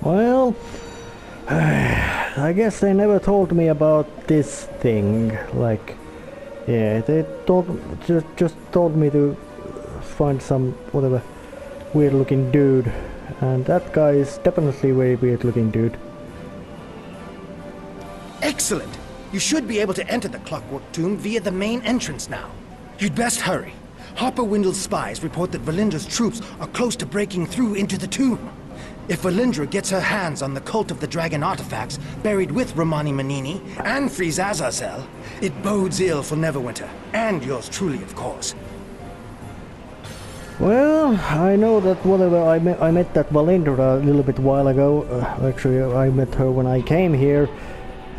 Well, I guess they never told me about this thing. Like, yeah, they just told me to find some whatever weird-looking dude, and that guy is definitely a very weird-looking dude. Excellent! You should be able to enter the Clockwork Tomb via the main entrance now. You'd best hurry. Harper Windle's spies report that Valindra's troops are close to breaking through into the tomb. If Valindra gets her hands on the Cult of the Dragon artifacts buried with Romani Manini and Freeze Azazel, it bodes ill for Neverwinter, and yours truly, of course. Well, I know that whatever I met that Valindra a little bit while ago. Actually, I met her when I came here.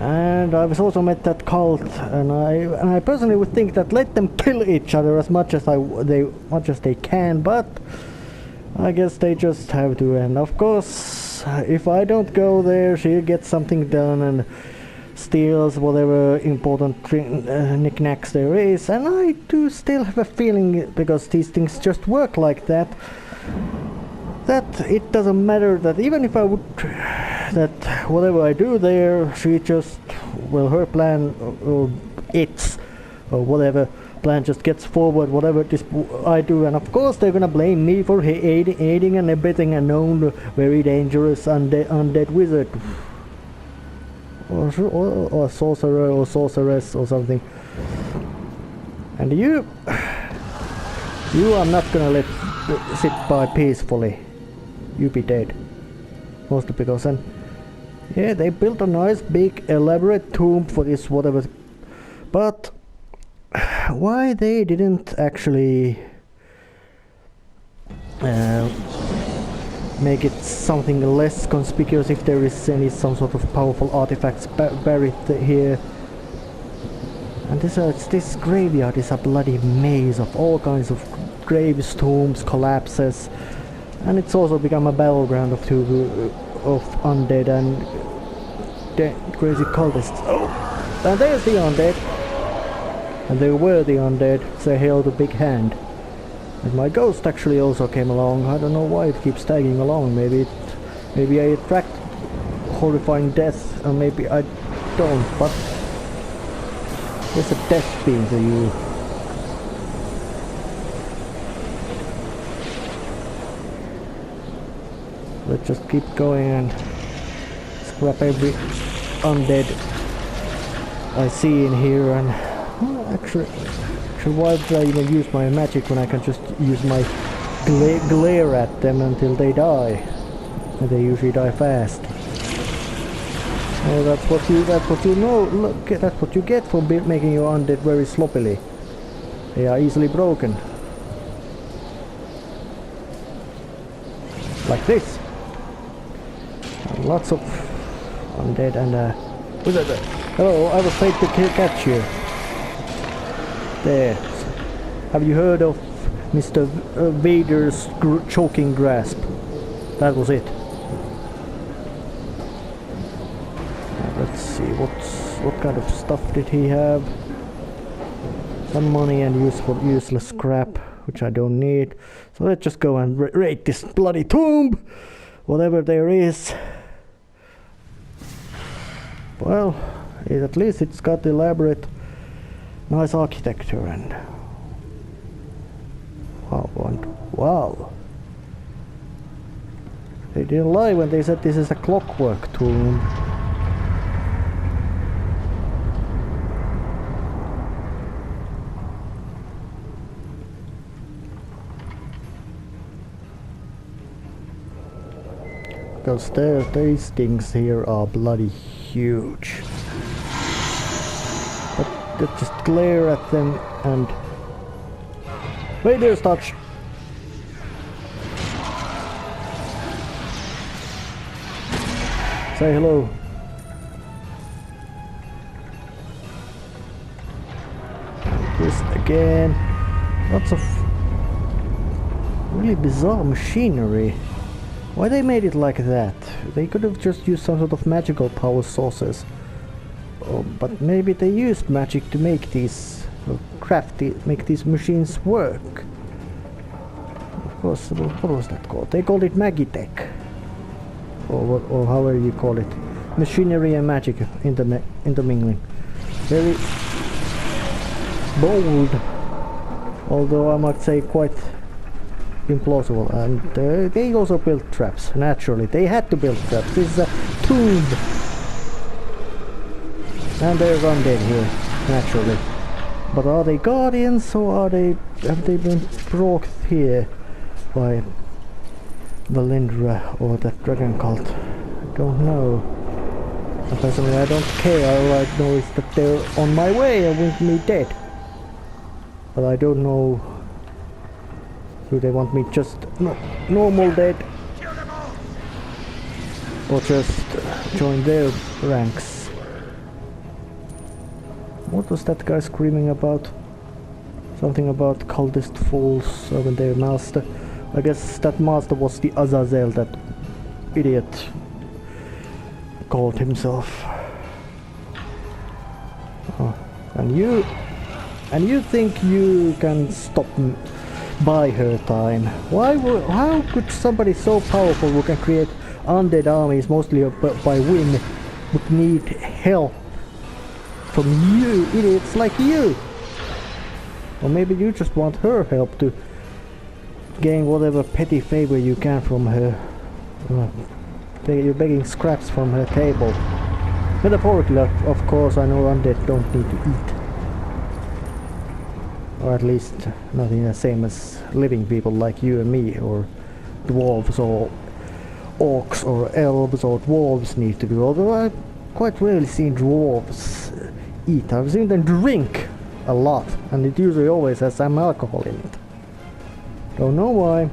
And I've also met that cult, and I personally would think that let them kill each other as much as they can, but I guess they just have to. And of course, if I don't go there, she gets something done and steals whatever important knickknacks there is. And I do still have a feeling, because these things just work like that, that it doesn't matter that even if I would, that whatever I do there, she just, well, her plan, or whatever plan just gets forward, whatever this I do, and of course they're gonna blame me for aiding and abetting a known very dangerous undead wizard, or sorcerer or sorceress or something. And you I'm not gonna let sit by peacefully. You be dead. Mostly because, and yeah, they built a nice big elaborate tomb for this whatever, but why they didn't actually make it something less conspicuous if there is some sort of powerful artifacts buried here. And this graveyard is a bloody maze of all kinds of graves, tombs, collapses, and it's also become a battleground of undead and crazy cultists. Oh, and there's the undead. And they were the undead. They held a big hand. And my ghost actually also came along. I don't know why it keeps tagging along. Maybe I attract horrifying death, or maybe I don't. But there's a death beam to you. Let's just keep going and scrap every undead I see in here. And well, actually, why did I even use my magic when I can just use my glare at them until they die? And they usually die fast. Oh, that's what you know. Look, that's what you get for making your undead very sloppily. They are easily broken. Like this. And lots of undead and hello, I was afraid to catch you. There. Have you heard of Mr. Vader's choking grasp? That was it. Let's see, what kind of stuff did he have? Some money and useless scrap, which I don't need. So let's just go and raid this bloody tomb, whatever there is. Well, at least it's got elaborate, nice architecture and wow. They didn't lie when they said this is a clockwork tomb. Because these things here are bloody huge. But just glare at them and... Wait, there's touch! Say hello. This again. Lots of really bizarre machinery. Why they made it like that? They could have just used some sort of magical power sources. Oh, but maybe they used magic to make these make these machines work. Of course, what was that called? They called it Magitech. or however you call it. Machinery and magic intermingling. Very bold, although I might say quite implausible. And they also built traps, naturally. They had to build traps. This is a tomb. And they're undead here, naturally. But are they guardians, or have they been brought here by Valindra or that dragon cult? I don't know. And personally, I don't care. All I know is that they're on my way and want me dead. But I don't know. Do they want me just normal dead? Or just join their ranks? What was that guy screaming about? Something about cultist fools serving their master. I guess that master was the Azazel, that idiot called himself. Oh, and you think you can stop by her time? How could somebody so powerful who can create undead armies mostly by whim would need help from you idiots like you? Or maybe you just want her help to gain whatever petty favor you can from her. You're begging scraps from her table. Metaphorically, of course. I know undead don't need to eat. Or at least nothing the same as living people like you and me, or dwarves or orcs or elves or dwarves need to do. Although I've quite rarely seen dwarves eat. I've seen them drink a lot, and it usually always has some alcohol in it. Don't know why.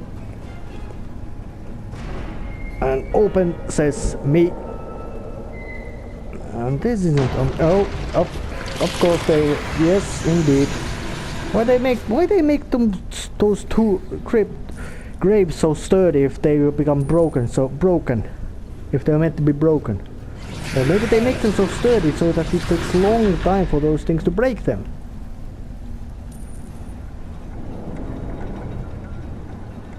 And open says me. And this isn't of course they, yes indeed. Why they make them those two graves so sturdy if they will become broken? If they're meant to be broken. Or maybe they make them so sturdy so that it takes a long time for those things to break them.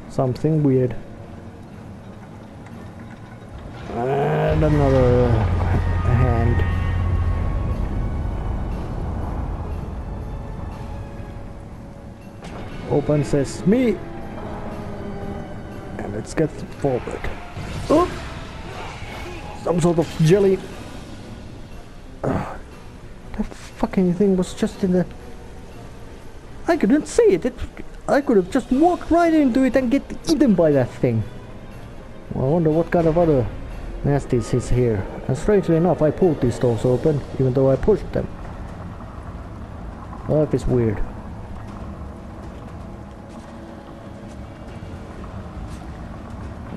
Something weird. And another hand. Open says me. And let's get forward. Oh! Some sort of jelly. That fucking thing was just in the... I couldn't see it. I could have just walked right into it and get eaten by that thing. Well, I wonder what kind of other nasties is here. And strangely enough, I pulled these doors open, even though I pushed them. Life is weird.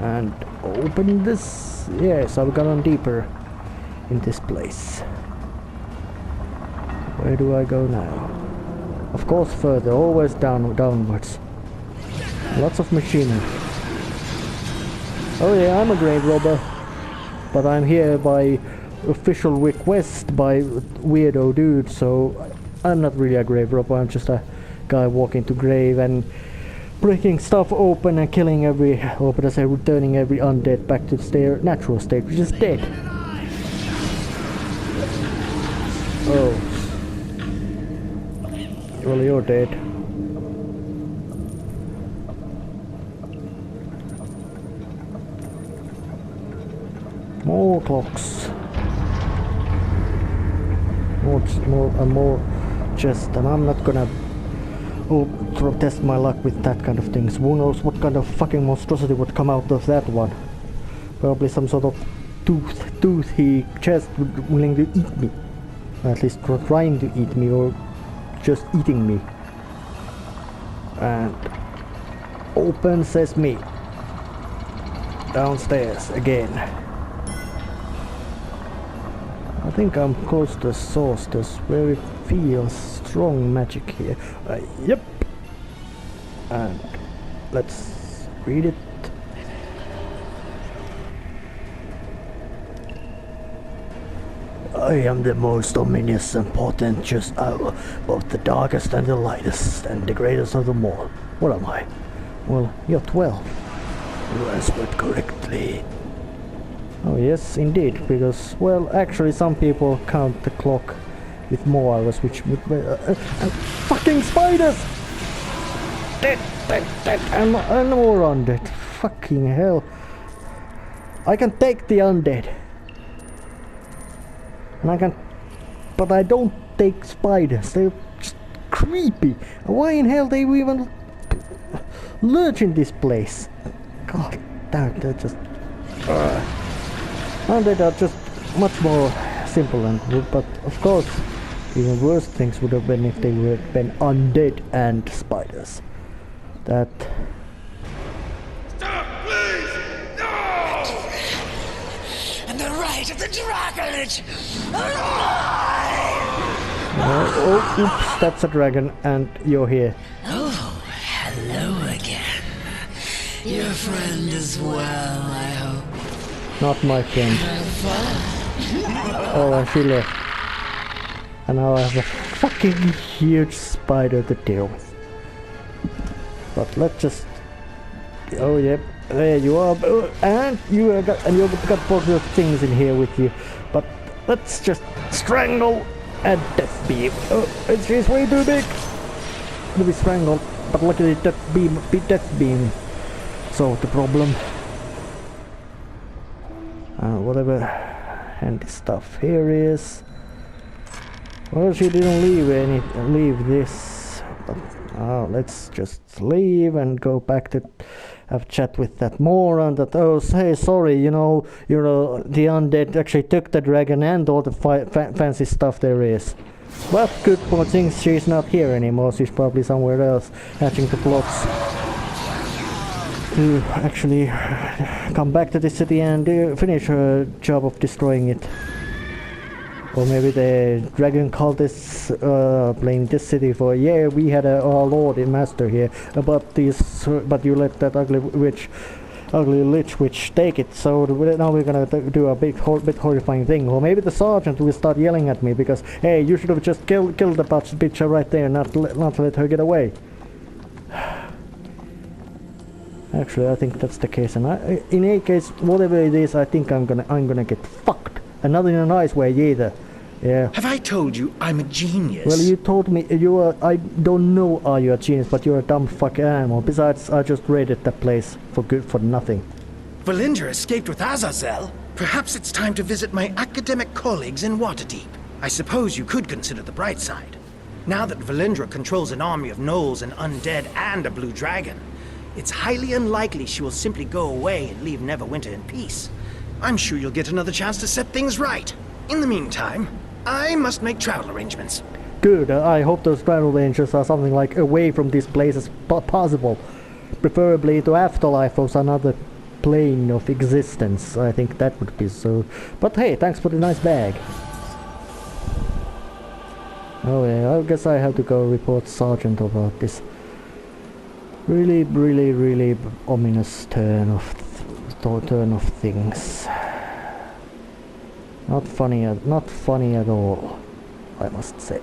And open this. Yes, I've gone deeper in this place. Where do I go now? Of course further, always downwards. Lots of machinery. Oh yeah, I'm a grave robber. But I'm here by official request by weirdo dude, so I'm not really a grave robber. I'm just a guy walking to grave and breaking stuff open and killing returning every undead back to their natural state, which is dead. Oh. Well, you're dead. More clocks. More chests, and I'm not gonna test my luck with that kind of things. Who knows what kind of fucking monstrosity would come out of that one? Probably some sort of toothy chest willing to eat me. Or at least trying to eat me, or just eating me. And open sesame. Downstairs again. I think I'm close to the source. There's very feels strong magic here. Yep. And let's read it. I am the most ominous and portentous owl, both the darkest and the lightest, and the greatest of them all. What am I? Well, you're 12. You answered correctly. Oh yes, indeed, because, well, actually some people count the clock with more hours, which would be... fucking spiders! Dead, and more undead. Fucking hell. I can take the undead. And I can... But I don't take spiders. They're just creepy. Why in hell they even lurch in this place? God damn, they're just... Undead are just much more simple and good, but of course even worse things would have been if they would have been undead and spiders. That... Stop, please! No! And the right of the dragonage! oh, oops, that's a dragon and you're here. Oh, hello again. Your friend is well, I hope. Not my friend. Oh, and she left. And now I have a fucking huge spider to deal with. But let's just... Oh yep, there you are. And you've got both those things in here with you. But let's just strangle and death beam. Oh, it's way too big to be strangled. But luckily death beam solved the problem. Whatever handy stuff here is. Well, she didn't leave this. But, let's just leave and go back to have a chat with that moron. That hey, sorry, you know, the undead actually took the dragon and all the fancy stuff there is. But good for things she's not here anymore. She's probably somewhere else hatching the plots to actually come back to the city and finish her job of destroying it. Or maybe the dragon cultists playing this city for, yeah, we had our lord and master here, but you let that ugly lich witch take it, so now we're gonna do a bit horrifying thing. Or maybe the sergeant will start yelling at me because, hey, you should have just killed the bitch right there and not let her get away. Actually, I think that's the case, and in any case, whatever it is, I think I'm gonna get fucked, and not in a nice way either. Yeah. Have I told you I'm a genius? Well, you told me I don't know are you a genius, but you're a dumb fucking animal. Besides, I just raided that place for nothing. Valinder escaped with Azazel. Perhaps it's time to visit my academic colleagues in Waterdeep. I suppose you could consider the bright side. Now that Valindra controls an army of gnolls and undead and a blue dragon, it's highly unlikely she will simply go away and leave Neverwinter in peace. I'm sure you'll get another chance to set things right. In the meantime, I must make travel arrangements. Good, I hope those travel arrangements are something like away from this place as possible. Preferably to afterlife or another plane of existence. I think that would be so. But hey, thanks for the nice bag. Oh yeah, I guess I have to go report Sergeant about this really ominous turn of things. Not funny at all, I must say.